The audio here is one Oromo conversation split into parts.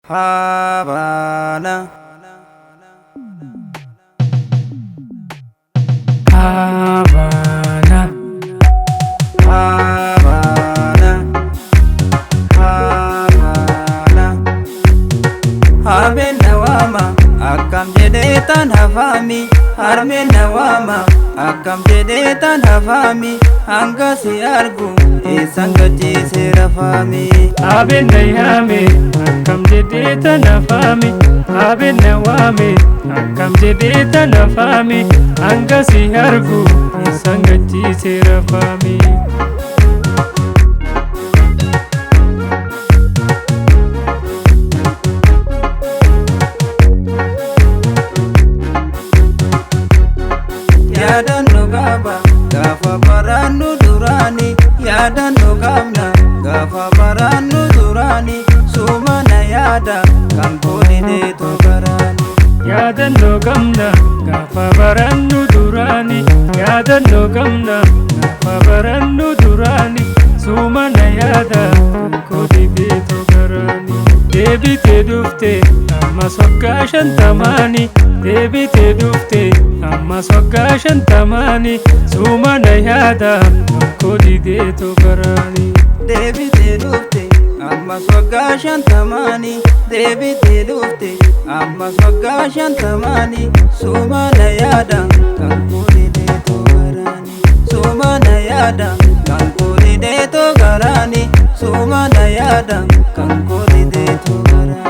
Havana, Havana, Havana, Havana. Harmeen nawama akkam jedhee tan hafami. Harmeen nawama akkam jedhee tan hafami. Hanga si argu eessan gachiisee rafami. Abin nayame, akkam jedhee tan hafami. Abin nawame, akkam jedhee tan hafami. Hanga si argu eessan gachiisee rafami. Yaadannoo qaba gaafa barannu duraani. Yaadannoo qabna gaafa barannu duraani. Suumana yaada kan boodineetu garaani. Yaadannoo qabna gaafa barannu duraani. Yaadannoo qabna gaafa barannu duraani. Suumana yaada kan boodineetu garaani. Deebitee dhufte ammas waggaa shantamaani. Deebitee dhufte ammas waggaa shantamaani. Suumana yaada kan boodineetu garaani. Deebitee dhufte ammas waggaa shantamaani. Deebitee dhufte ammas waggaa shantamaani. Suumana yaada kan boodineetu garaani. Suumana yaada kan boodineetu garaani. Suumana yaada kan boodineetu garaani.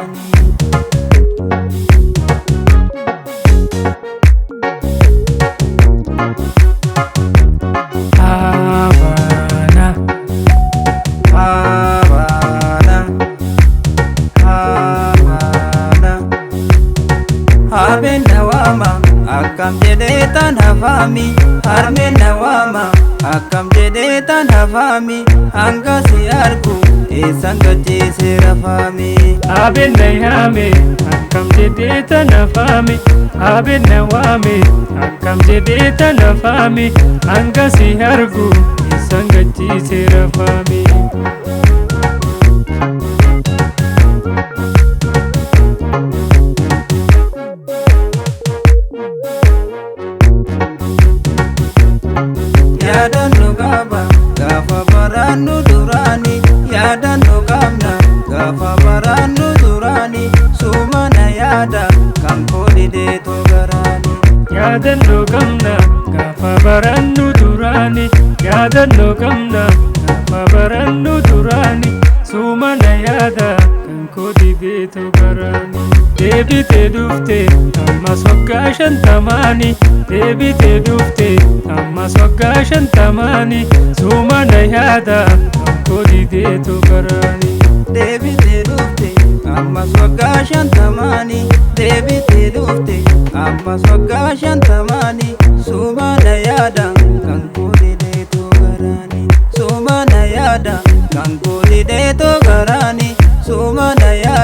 Havana, Havana, Havana. Harmeen nawama akkam jedhee tan hafami. Harmeen nawama akkam jedhee tan hafami. Hanga si argu eessan gachiisee rafami. abin nayame, akkam jedhee tan hafami. Abin nawame, akkam jedhee tan hafami. Hanga si argu eessan gachiisee rafami. Yaadannoo qaba gaafa barannu duraani. Yaadannoo qabna gaafa barannu duraani. Suumana yaada kan boodineetu garaani. Yaadannoo qabna gaafa barannu duraani. Yaadannoo qabna gaafa barannu duraani. Suumana yaada kan boodineetu garaani. Deebitee dhufte ammas waggaa shantamaani. Deebitee dhufte ammas waggaa shantamaani. Suumana yaada kan boodineetu garaani. Deebitee dhufte ammas waggaa shantamaani. Deebitee dhufte ammas waggaa shantamaani. Suumana yaada kan boodineetu garaani. Suumana yaada kan boodineetu garaani. Suumana yaada